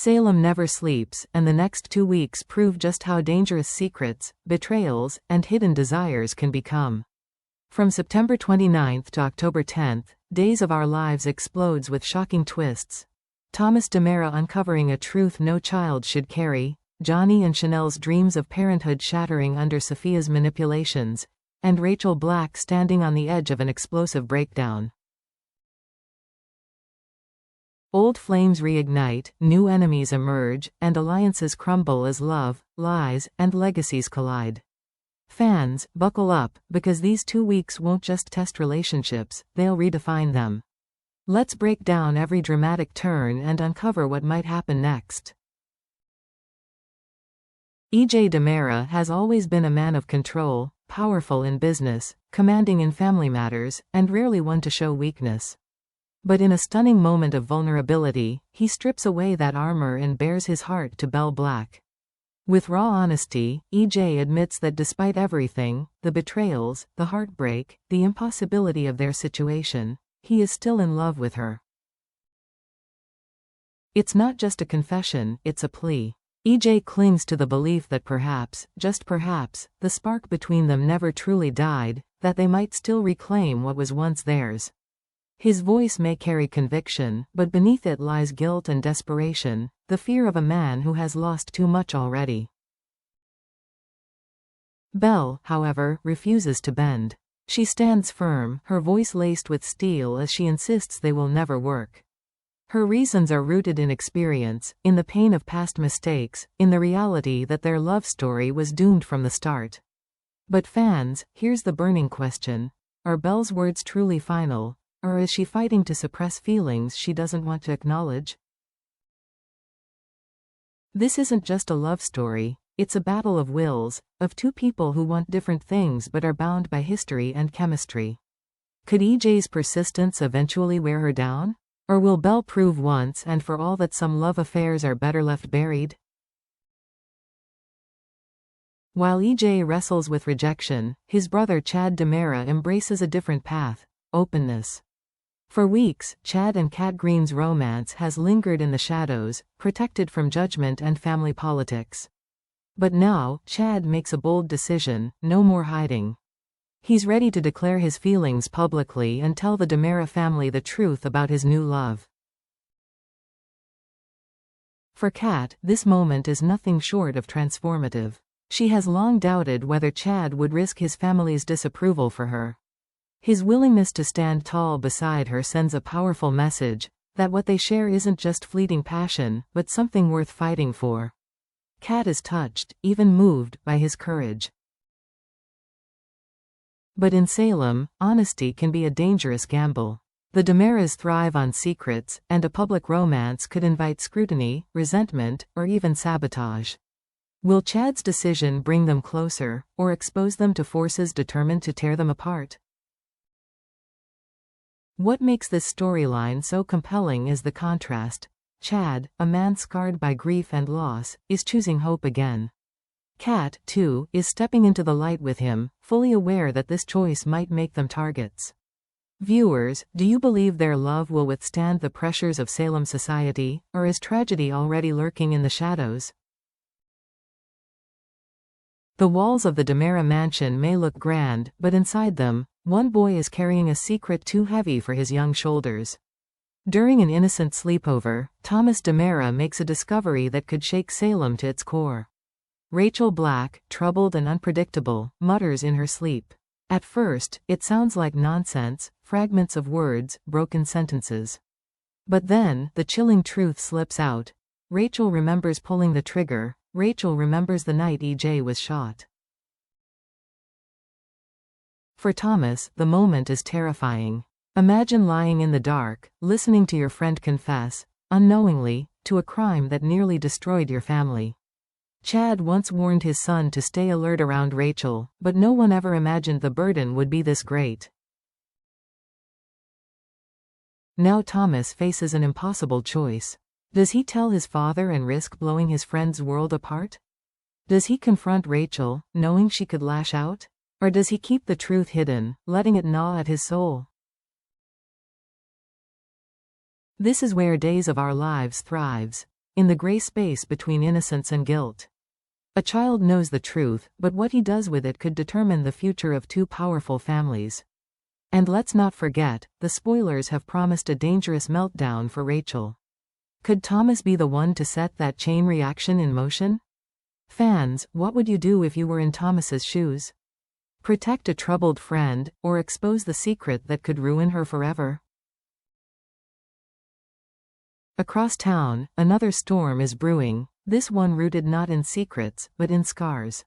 Salem never sleeps, and the next 2 weeks prove just how dangerous secrets, betrayals, and hidden desires can become. From September 29th to October 10th, Days of Our Lives explodes with shocking twists. Thomas DiMera uncovering a truth no child should carry, Johnny and Chanel's dreams of parenthood shattering under Sophia's manipulations, and Rachel Black standing on the edge of an explosive breakdown. Old flames reignite, new enemies emerge, and alliances crumble as love, lies, and legacies collide. Fans, buckle up, because these 2 weeks won't just test relationships, they'll redefine them. Let's break down every dramatic turn and uncover what might happen next. E.J. DiMera has always been a man of control, powerful in business, commanding in family matters, and rarely one to show weakness. But in a stunning moment of vulnerability, he strips away that armor and bares his heart to Belle Black. With raw honesty, E.J. admits that despite everything, the betrayals, the heartbreak, the impossibility of their situation, he is still in love with her. It's not just a confession, it's a plea. E.J. clings to the belief that perhaps, just perhaps, the spark between them never truly died, that they might still reclaim what was once theirs. His voice may carry conviction, but beneath it lies guilt and desperation, the fear of a man who has lost too much already. Belle, however, refuses to bend. She stands firm, her voice laced with steel as she insists they will never work. Her reasons are rooted in experience, in the pain of past mistakes, in the reality that their love story was doomed from the start. But fans, here's the burning question. Are Belle's words truly final? Or is she fighting to suppress feelings she doesn't want to acknowledge? This isn't just a love story, it's a battle of wills, of two people who want different things but are bound by history and chemistry. Could E.J.'s persistence eventually wear her down? Or will Belle prove once and for all that some love affairs are better left buried? While E.J. wrestles with rejection, his brother Chad DiMera embraces a different path: openness. For weeks, Chad and Kat Green's romance has lingered in the shadows, protected from judgment and family politics. But now, Chad makes a bold decision: no more hiding. He's ready to declare his feelings publicly and tell the DiMera family the truth about his new love. For Kat, this moment is nothing short of transformative. She has long doubted whether Chad would risk his family's disapproval for her. His willingness to stand tall beside her sends a powerful message, that what they share isn't just fleeting passion, but something worth fighting for. Kat is touched, even moved, by his courage. But in Salem, honesty can be a dangerous gamble. The DiMeras thrive on secrets, and a public romance could invite scrutiny, resentment, or even sabotage. Will Chad's decision bring them closer, or expose them to forces determined to tear them apart? What makes this storyline so compelling is the contrast. Chad, a man scarred by grief and loss, is choosing hope again. Kat, too, is stepping into the light with him, fully aware that this choice might make them targets. Viewers, do you believe their love will withstand the pressures of Salem society, or is tragedy already lurking in the shadows? The walls of the DiMera mansion may look grand, but inside them, one boy is carrying a secret too heavy for his young shoulders. During an innocent sleepover, Thomas DiMera makes a discovery that could shake Salem to its core. Rachel Black, troubled and unpredictable, mutters in her sleep. At first, it sounds like nonsense, fragments of words, broken sentences. But then, the chilling truth slips out. Rachel remembers pulling the trigger. Rachel remembers the night E.J. was shot. For Thomas, the moment is terrifying. Imagine lying in the dark, listening to your friend confess, unknowingly, to a crime that nearly destroyed your family. Chad once warned his son to stay alert around Rachel, but no one ever imagined the burden would be this great. Now Thomas faces an impossible choice. Does he tell his father and risk blowing his friend's world apart? Does he confront Rachel, knowing she could lash out? Or does he keep the truth hidden, letting it gnaw at his soul? This is where Days of Our Lives thrives. in the gray space between innocence and guilt. A child knows the truth, but what he does with it could determine the future of two powerful families. And let's not forget, the spoilers have promised a dangerous meltdown for Rachel. Could Thomas be the one to set that chain reaction in motion? Fans, what would you do if you were in Thomas's shoes? Protect a troubled friend, or expose the secret that could ruin her forever? Across town, another storm is brewing, this one rooted not in secrets, but in scars.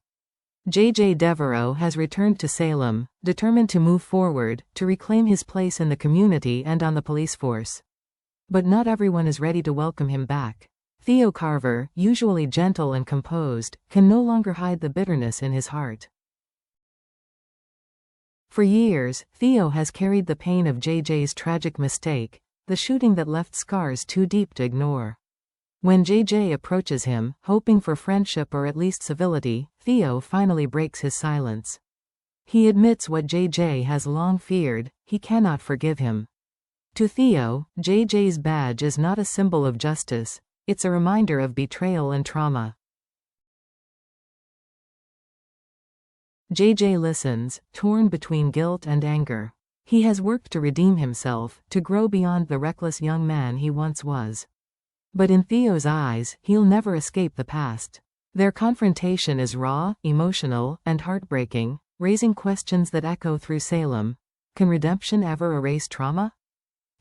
J.J. Devereaux has returned to Salem, determined to move forward, to reclaim his place in the community and on the police force. But not everyone is ready to welcome him back. Theo Carver, usually gentle and composed, can no longer hide the bitterness in his heart. For years, Theo has carried the pain of JJ's tragic mistake, the shooting that left scars too deep to ignore. When JJ approaches him, hoping for friendship or at least civility, Theo finally breaks his silence. He admits what JJ has long feared: he cannot forgive him. To Theo, JJ's badge is not a symbol of justice, it's a reminder of betrayal and trauma. JJ listens, torn between guilt and anger. He has worked to redeem himself, to grow beyond the reckless young man he once was. But in Theo's eyes, he'll never escape the past. Their confrontation is raw, emotional, and heartbreaking, raising questions that echo through Salem. Can redemption ever erase trauma?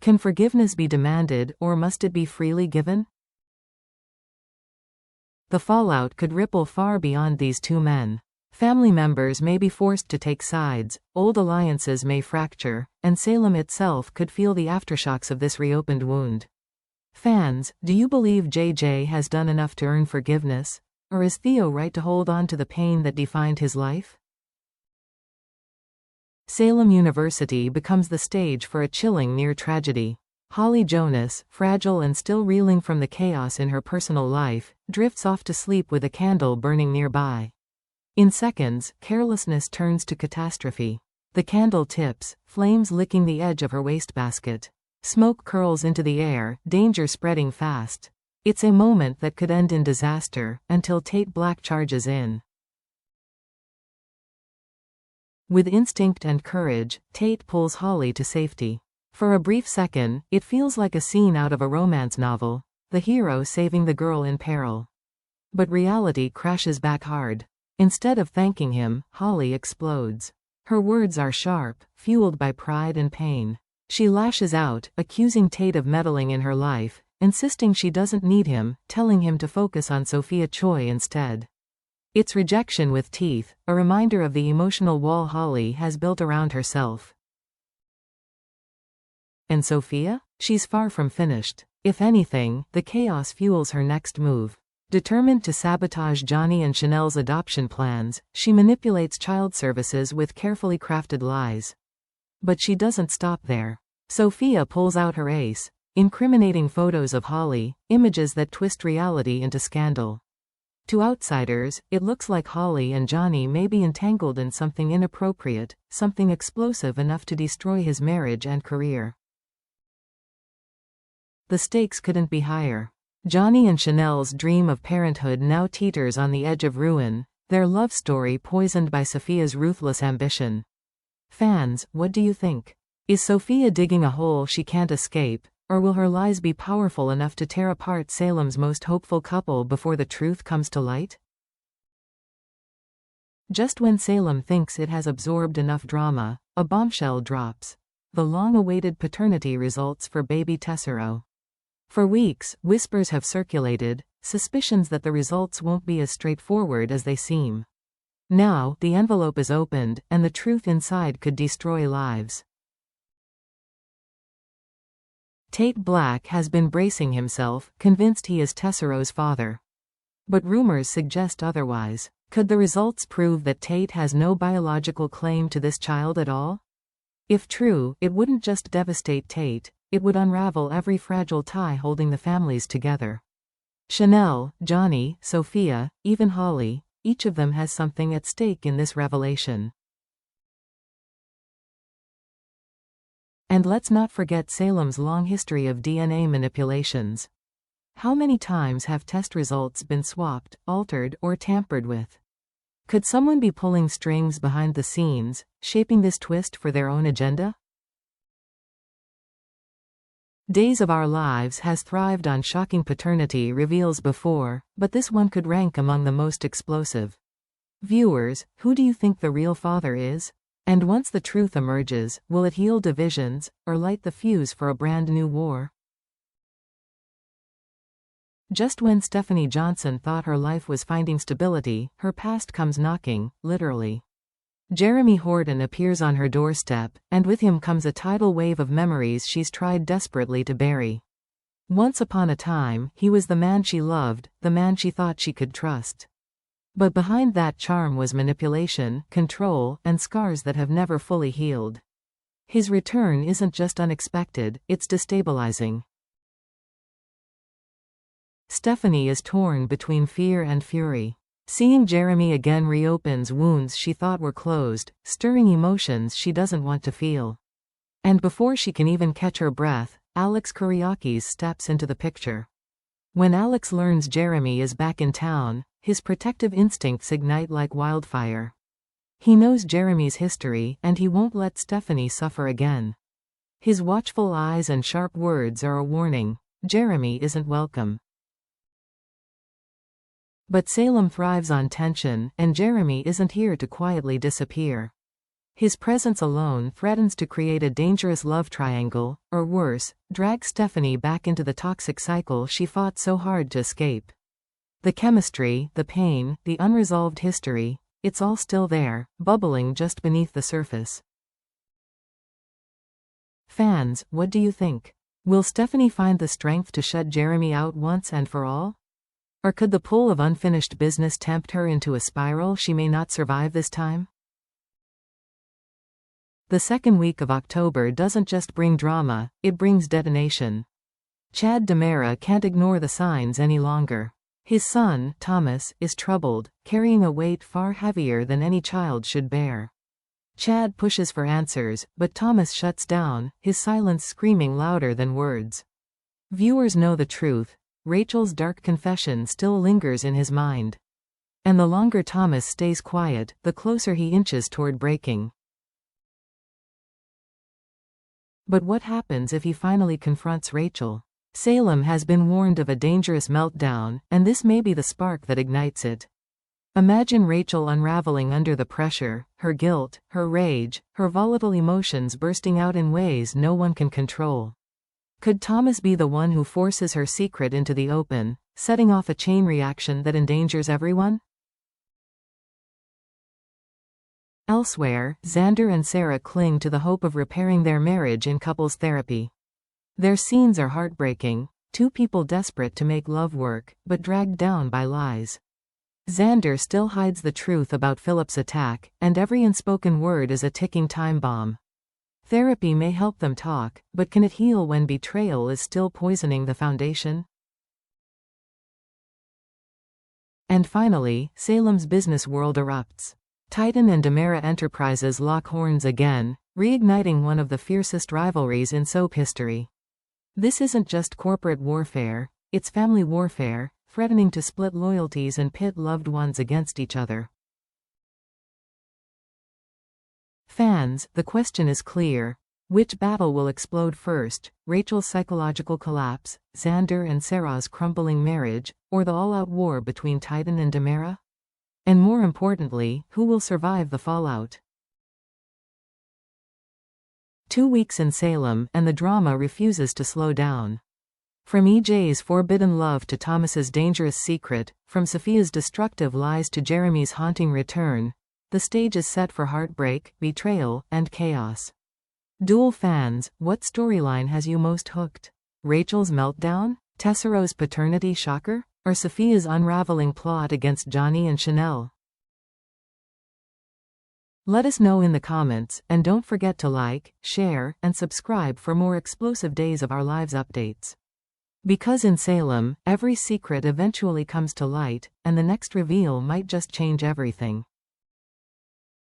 Can forgiveness be demanded, or must it be freely given? The fallout could ripple far beyond these two men. Family members may be forced to take sides, old alliances may fracture, and Salem itself could feel the aftershocks of this reopened wound. Fans, do you believe JJ has done enough to earn forgiveness? Or is Theo right to hold on to the pain that defined his life? Salem University becomes the stage for a chilling near tragedy. Holly Jonas, fragile and still reeling from the chaos in her personal life, drifts off to sleep with a candle burning nearby. In seconds, carelessness turns to catastrophe. The candle tips, flames licking the edge of her wastebasket. Smoke curls into the air, danger spreading fast. It's a moment that could end in disaster, until Tate Black charges in. With instinct and courage, Tate pulls Holly to safety. For a brief second, it feels like a scene out of a romance novel, the hero saving the girl in peril. But reality crashes back hard. Instead of thanking him, Holly explodes. Her words are sharp, fueled by pride and pain. She lashes out, accusing Tate of meddling in her life, insisting she doesn't need him, telling him to focus on Sophia Choi instead. It's rejection with teeth, a reminder of the emotional wall Holly has built around herself. And Sophia? She's far from finished. If anything, the chaos fuels her next move. Determined to sabotage Johnny and Chanel's adoption plans, she manipulates child services with carefully crafted lies. But she doesn't stop there. Sophia pulls out her ace, incriminating photos of Holly, images that twist reality into scandal. To outsiders, it looks like Holly and Johnny may be entangled in something inappropriate, something explosive enough to destroy his marriage and career. The stakes couldn't be higher. Johnny and Chanel's dream of parenthood now teeters on the edge of ruin, their love story poisoned by Sophia's ruthless ambition. Fans, what do you think? Is Sophia digging a hole she can't escape, or will her lies be powerful enough to tear apart Salem's most hopeful couple before the truth comes to light? Just when Salem thinks it has absorbed enough drama, a bombshell drops. The long-awaited paternity results for baby Tessero. For weeks, whispers have circulated, suspicions that the results won't be as straightforward as they seem. Now, the envelope is opened, and the truth inside could destroy lives. Tate Black has been bracing himself, convinced he is Tessero's father. But rumors suggest otherwise. Could the results prove that Tate has no biological claim to this child at all? If true, it wouldn't just devastate Tate, it would unravel every fragile tie holding the families together. Chanel, Johnny, Sophia, even Holly, each of them has something at stake in this revelation. And let's not forget Salem's long history of DNA manipulations. How many times have test results been swapped, altered, or tampered with? Could someone be pulling strings behind the scenes, shaping this twist for their own agenda? Days of Our Lives has thrived on shocking paternity reveals before, but this one could rank among the most explosive. Viewers, who do you think the real father is? And once the truth emerges, will it heal divisions, or light the fuse for a brand new war? Just when Stephanie Johnson thought her life was finding stability, her past comes knocking, literally. Jeremy Horton appears on her doorstep, and with him comes a tidal wave of memories she's tried desperately to bury. Once upon a time, he was the man she loved, the man she thought she could trust. But behind that charm was manipulation, control, and scars that have never fully healed. His return isn't just unexpected, it's destabilizing. Stephanie is torn between fear and fury. Seeing Jeremy again reopens wounds she thought were closed, stirring emotions she doesn't want to feel. And before she can even catch her breath, Alex Kuriakis steps into the picture. When Alex learns Jeremy is back in town, his protective instincts ignite like wildfire. He knows Jeremy's history, and he won't let Stephanie suffer again. His watchful eyes and sharp words are a warning: Jeremy isn't welcome. But Salem thrives on tension, and Jeremy isn't here to quietly disappear. His presence alone threatens to create a dangerous love triangle, or worse, drag Stephanie back into the toxic cycle she fought so hard to escape. The chemistry, the pain, the unresolved history, it's all still there, bubbling just beneath the surface. Fans, what do you think? Will Stephanie find the strength to shut Jeremy out once and for all? Or could the pull of unfinished business tempt her into a spiral she may not survive this time? The second week of October doesn't just bring drama, it brings detonation. Chad DiMera can't ignore the signs any longer. His son, Thomas, is troubled, carrying a weight far heavier than any child should bear. Chad pushes for answers, but Thomas shuts down, his silence screaming louder than words. Viewers know the truth. Rachel's dark confession still lingers in his mind. And the longer Thomas stays quiet, the closer he inches toward breaking. But what happens if he finally confronts Rachel? Salem has been warned of a dangerous meltdown, and this may be the spark that ignites it. Imagine Rachel unraveling under the pressure, her guilt, her rage, her volatile emotions bursting out in ways no one can control. Could Thomas be the one who forces her secret into the open, setting off a chain reaction that endangers everyone? Elsewhere, Xander and Sarah cling to the hope of repairing their marriage in couples therapy. Their scenes are heartbreaking, two people desperate to make love work, but dragged down by lies. Xander still hides the truth about Philip's attack, and every unspoken word is a ticking time bomb. Therapy may help them talk, but can it heal when betrayal is still poisoning the foundation? And finally, Salem's business world erupts. Titan and DiMera Enterprises lock horns again, reigniting one of the fiercest rivalries in soap history. This isn't just corporate warfare, it's family warfare, threatening to split loyalties and pit loved ones against each other. Fans, the question is clear. Which battle will explode first? Rachel's psychological collapse, Xander and Sarah's crumbling marriage, or the all-out war between Titan and DiMera? And more importantly, who will survive the fallout? 2 weeks in Salem, and the drama refuses to slow down. From EJ's forbidden love to Thomas's dangerous secret, from Sophia's destructive lies to Jeremy's haunting return, the stage is set for heartbreak, betrayal, and chaos. DOOL fans, what storyline has you most hooked? Rachel's meltdown? Tessero's paternity shocker? Or Sophia's unraveling plot against Johnny and Chanel? Let us know in the comments, and don't forget to like, share, and subscribe for more explosive Days of Our Lives updates. Because in Salem, every secret eventually comes to light, and the next reveal might just change everything.